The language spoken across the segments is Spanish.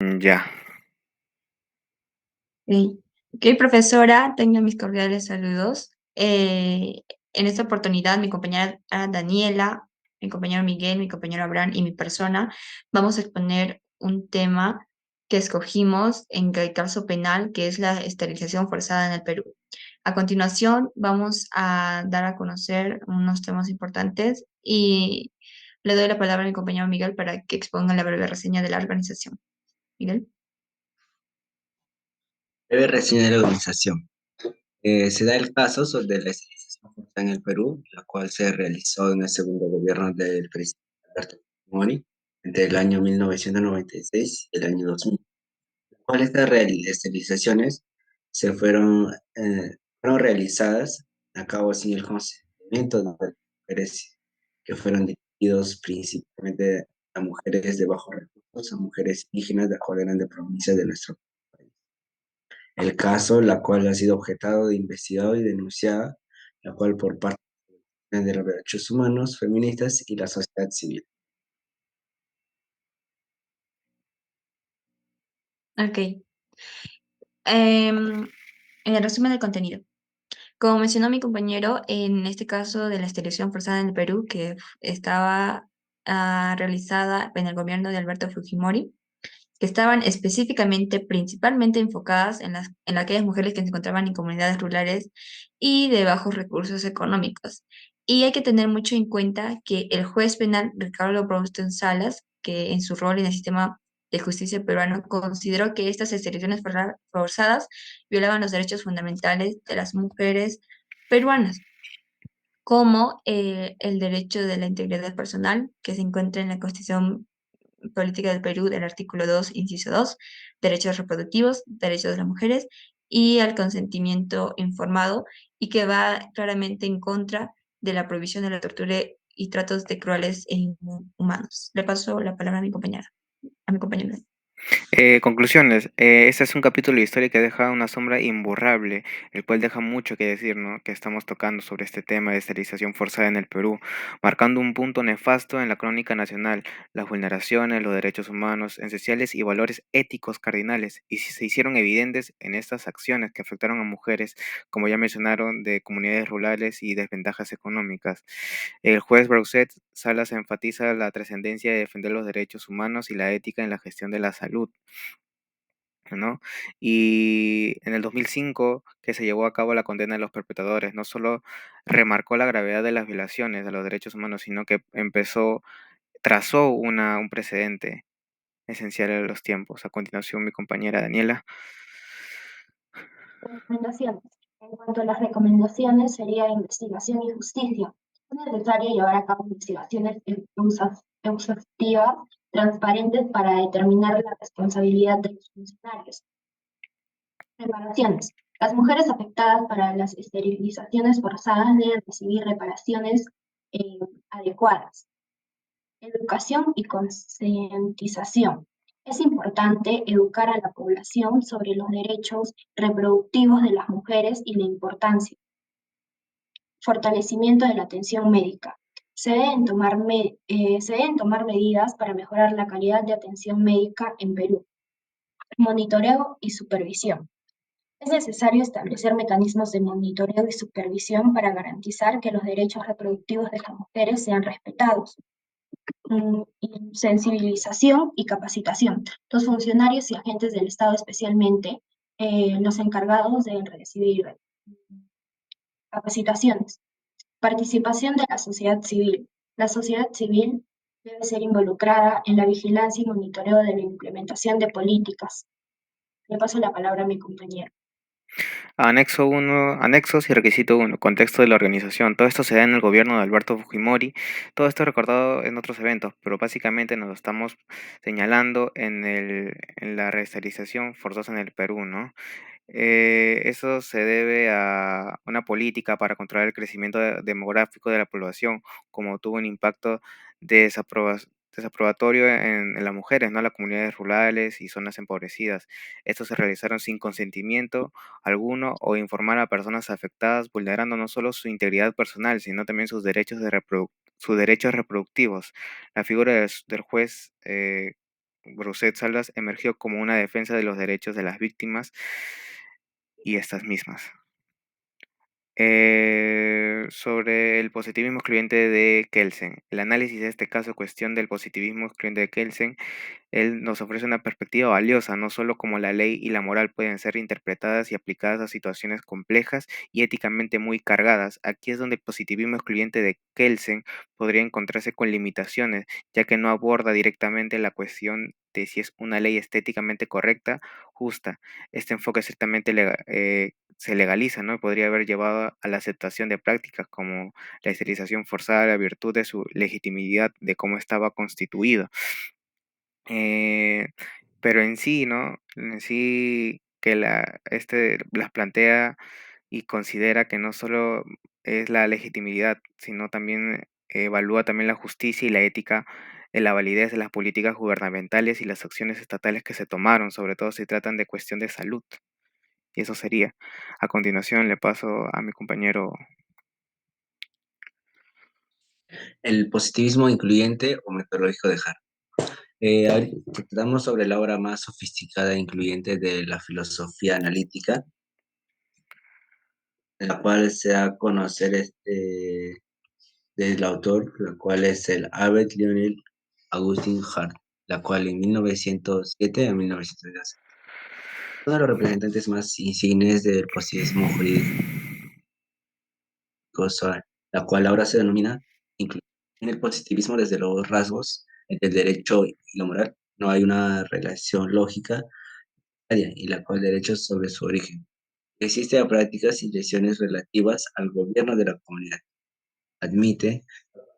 Ya. Ok, ok, profesora, tengo mis cordiales saludos. En esta oportunidad, mi compañera Daniela, mi compañero Miguel, mi compañero Abraham y mi persona vamos a exponer un tema que escogimos en el caso penal, que es la esterilización forzada en el Perú. A continuación, vamos a dar a conocer unos temas importantes y le doy la palabra a mi compañero Miguel para que exponga la breve reseña de la organización. Miguel. Breve reseña de la organización. Se da el caso sobre la esterilización forzada en el Perú, la cual se realizó en el segundo gobierno del presidente Alberto Fujimori entre el año 1996 y el año 2000. ¿Cuál estas esterilizaciones se fueron realizadas a cabo sin el consentimiento de las mujeres que fueron dirigidos principalmente a mujeres de bajos recursos, a mujeres indígenas de cuales eran de provincias de nuestro país? El caso, la cual ha sido objetado de investigado y denunciada, la cual por parte de los derechos humanos, feministas y la sociedad civil. Ok. En el resumen del contenido. Como mencionó mi compañero, en este caso de la esterilización forzada en el Perú, que estaba realizada en el gobierno de Alberto Fujimori, que estaban específicamente, principalmente enfocadas en aquellas mujeres que se encontraban en comunidades rurales y de bajos recursos económicos. Y hay que tener mucho en cuenta que el juez penal Ricardo Broughton Salas, que en su rol en el sistema de justicia peruano consideró que estas esterilizaciones forzadas violaban los derechos fundamentales de las mujeres peruanas, como el derecho de la integridad personal, que se encuentra en la Constitución Política del Perú del artículo 2 inciso 2, derechos reproductivos, derechos de las mujeres y al consentimiento informado, y que va claramente en contra de la prohibición de la tortura y tratos de crueles e inhumanos. Le paso la palabra a mi compañera, a mi compañera. Conclusiones. Este es un capítulo de historia que deja una sombra imborrable, el cual deja mucho que decir, ¿no? Que estamos tocando sobre este tema de esterilización forzada en el Perú, marcando un punto nefasto en la crónica nacional, las vulneraciones, los derechos humanos esenciales y valores éticos cardinales, y si se hicieron evidentes en estas acciones que afectaron a mujeres, como ya mencionaron, de comunidades rurales y desventajas económicas. El juez Brousset Salas enfatiza la trascendencia de defender los derechos humanos y la ética en la gestión de la salud, ¿no? Y en el 2005, que se llevó a cabo la condena de los perpetradores, no solo remarcó la gravedad de las violaciones de los derechos humanos, sino que trazó un precedente esencial en los tiempos. A continuación, mi compañera Daniela. Recomendaciones. En cuanto a las recomendaciones, sería investigación y justicia. Es necesario llevar a cabo investigaciones exhaustivas, transparentes para determinar la responsabilidad de los funcionarios. Reparaciones. Las mujeres afectadas para las esterilizaciones forzadas deben recibir reparaciones eh, adecuadas. Educación y concientización. Es importante educar a la población sobre los derechos reproductivos de las mujeres y la importancia. Fortalecimiento de la atención médica. Se deben tomar medidas para mejorar la calidad de atención médica en Perú. Monitoreo y supervisión. Es necesario establecer mecanismos de monitoreo y supervisión para garantizar que los derechos reproductivos de las mujeres sean respetados. Sensibilización y capacitación. Los funcionarios y agentes del Estado, especialmente los encargados, deben recibir capacitaciones. Participación de la sociedad civil. La sociedad civil debe ser involucrada en la vigilancia y monitoreo de la implementación de políticas. Le paso la palabra a mi compañero. Anexo uno, anexos y requisito uno, contexto de la organización. Todo esto se da en el gobierno de Alberto Fujimori. Todo esto recordado en otros eventos, pero básicamente nos lo estamos señalando en la reesterilización forzosa en el Perú, ¿no? Eso se debe a una política para controlar el crecimiento demográfico de la población, como tuvo un impacto desaprobatorio en las mujeres, ¿no? Las comunidades rurales y zonas empobrecidas. Estos se realizaron sin consentimiento alguno o informar a personas afectadas, vulnerando no solo su integridad personal, sino también sus derechos reproductivos. La figura del juez Rousseff Salas emergió como una defensa de los derechos de las víctimas y estas mismas. Sobre el positivismo excluyente de Kelsen. El análisis de este caso, cuestión del positivismo excluyente de Kelsen, él nos ofrece una perspectiva valiosa, no solo como la ley y la moral pueden ser interpretadas y aplicadas a situaciones complejas y éticamente muy cargadas. Aquí es donde el positivismo excluyente de Kelsen podría encontrarse con limitaciones, ya que no aborda directamente la cuestión de si es una ley estéticamente correcta, justa. Este enfoque ciertamente se legaliza, ¿no? Podría haber llevado a la aceptación de prácticas como la esterilización forzada, la virtud de su legitimidad de cómo estaba constituido. Eh, pero en sí, ¿no? En sí que las plantea y considera que no solo es la legitimidad, sino también evalúa también la justicia y la ética en la validez de las políticas gubernamentales y las acciones estatales que se tomaron, sobre todo si tratan de cuestión de salud. Y eso sería. A continuación le paso a mi compañero. El positivismo incluyente o metodológico de Hart. Ahorita tratamos sobre la obra más sofisticada e incluyente de la filosofía analítica, la cual se da a conocer del autor, la cual es el Albert Lionel Augustin Hart, la cual en 1907 a 1912, uno de los representantes más insignes del positivismo jurídico, la cual ahora se denomina inclusión. En el positivismo, desde los rasgos entre el derecho y la moral, no hay una relación lógica y la cual el derecho sobre su origen. Existen prácticas y lesiones relativas al gobierno de la comunidad. Admite,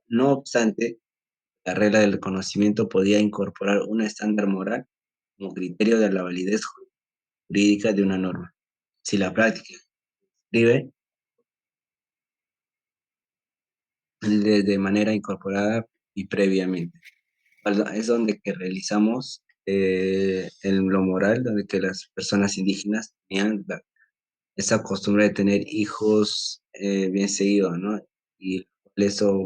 no obstante, la regla del reconocimiento podía incorporar un estándar moral como criterio de la validez jurídica de una norma. Si la práctica escribe de manera incorporada y previamente. Es donde que realizamos en lo moral, donde que las personas indígenas tenían esa costumbre de tener hijos bien seguido, ¿no? Y eso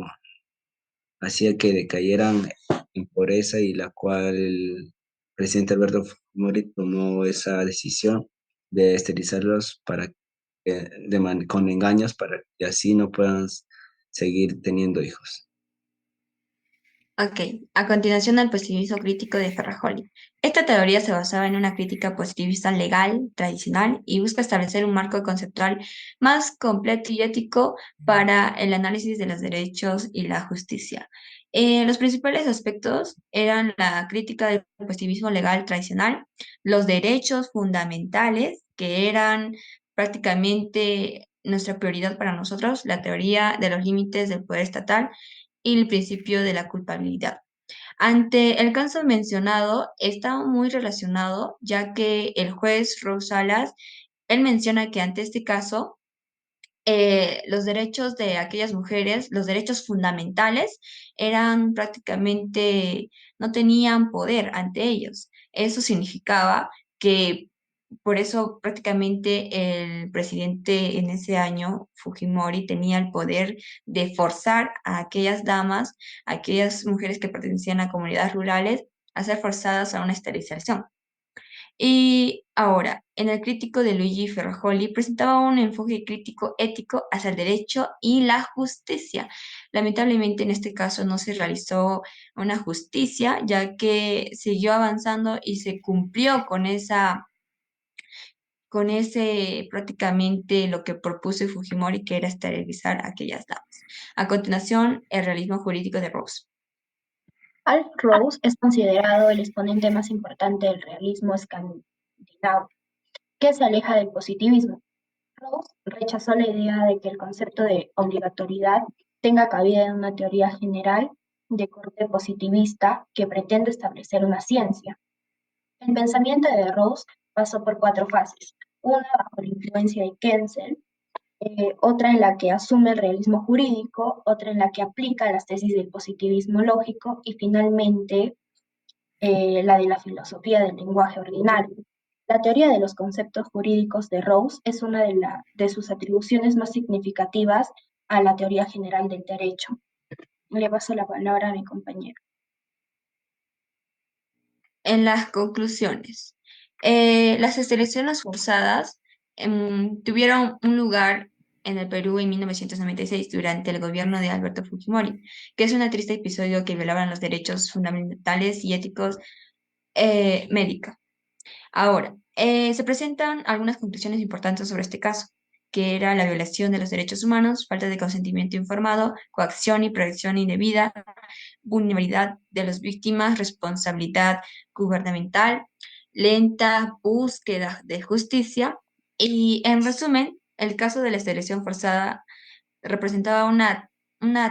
hacía que decayeran en pobreza y la cual el presidente Alberto Fujimori tomó esa decisión de esterilizarlos con engaños para que así no puedan seguir teniendo hijos. Ok, a continuación el positivismo crítico de Ferrajoli. Esta teoría se basaba en una crítica positivista legal, tradicional, y busca establecer un marco conceptual más completo y ético para el análisis de los derechos y la justicia. Los principales aspectos eran la crítica del positivismo legal tradicional, los derechos fundamentales, que eran prácticamente nuestra prioridad para nosotros, la teoría de los límites del poder estatal, y el principio de la culpabilidad. Ante el caso mencionado, está muy relacionado, ya que el juez Rosalas, él menciona que ante este caso, los derechos de aquellas mujeres, los derechos fundamentales, eran prácticamente, no tenían poder ante ellos. Eso significaba que por eso prácticamente el presidente en ese año, Fujimori, tenía el poder de forzar a aquellas damas, a aquellas mujeres que pertenecían a comunidades rurales, a ser forzadas a una esterilización. Y ahora, en el crítico de Luigi Ferrajoli presentaba un enfoque crítico ético hacia el derecho y la justicia. Lamentablemente en este caso no se realizó una justicia, ya que siguió avanzando y se cumplió con ese prácticamente lo que propuso Fujimori, que era esterilizar a aquellas damas. A continuación, el realismo jurídico de Rose. Alf Rose es considerado el exponente más importante del realismo escandinavo, que se aleja del positivismo. Rose rechazó la idea de que el concepto de obligatoriedad tenga cabida en una teoría general de corte positivista que pretende establecer una ciencia. El pensamiento de Rose pasó por cuatro fases: una bajo la influencia de Kelsen, otra en la que asume el realismo jurídico, otra en la que aplica las tesis del positivismo lógico y finalmente la de la filosofía del lenguaje ordinario. La teoría de los conceptos jurídicos de Rose es una de sus atribuciones más significativas a la teoría general del derecho. Le paso la palabra a mi compañero. En las conclusiones, las esterilizaciones forzadas tuvieron un lugar en el Perú en 1996 durante el gobierno de Alberto Fujimori, que es un triste episodio que violaban los derechos fundamentales y éticos médicos. Ahora, se presentan algunas conclusiones importantes sobre este caso, que era la violación de los derechos humanos, falta de consentimiento informado, coacción y protección indebida, vulnerabilidad de las víctimas, responsabilidad gubernamental, lenta búsqueda de justicia. Y en resumen, el caso de la esterilización forzada representaba una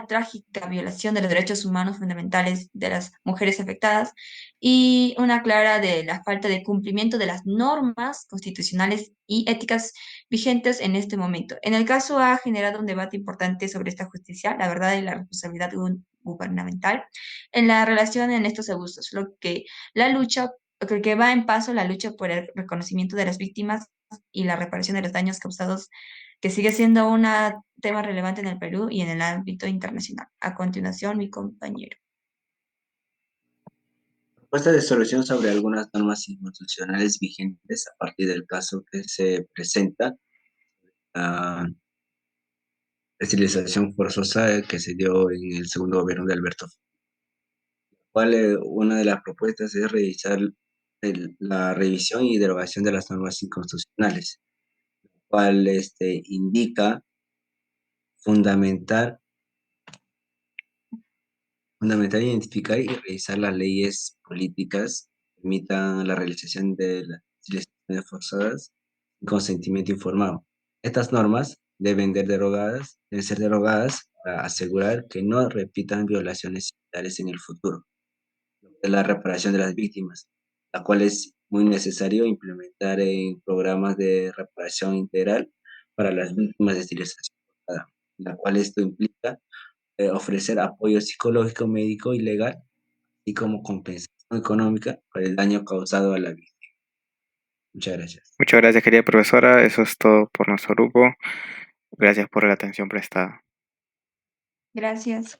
trágica violación de los derechos humanos fundamentales de las mujeres afectadas y una clara de la falta de cumplimiento de las normas constitucionales y éticas vigentes en este momento. En el caso ha generado un debate importante sobre esta justicia, la verdad y la responsabilidad gubernamental en la relación en estos abusos, lo que la lucha, lo que va en paso la lucha por el reconocimiento de las víctimas y la reparación de los daños causados, que sigue siendo un tema relevante en el Perú y en el ámbito internacional. A continuación, mi compañero. Propuesta de solución sobre algunas normas institucionales vigentes a partir del caso que se presenta, la esterilización forzosa que se dio en el segundo gobierno de Alberto. Cual, una de las propuestas es revisar la revisión y derogación de las normas inconstitucionales, cual indica fundamentar identificar y revisar las leyes políticas que permitan la realización de las elecciones forzadas sin consentimiento informado. Estas normas deben ser derogadas para asegurar que no repitan violaciones similares en el futuro. De la reparación de las víctimas, la cual es muy necesario implementar en programas de reparación integral para las víctimas de esterilización forzada, la cual esto implica ofrecer apoyo psicológico, médico y legal, y como compensación económica por el daño causado a la víctima. Muchas gracias. Muchas gracias, querida profesora. Eso es todo por nuestro grupo. Gracias por la atención prestada. Gracias.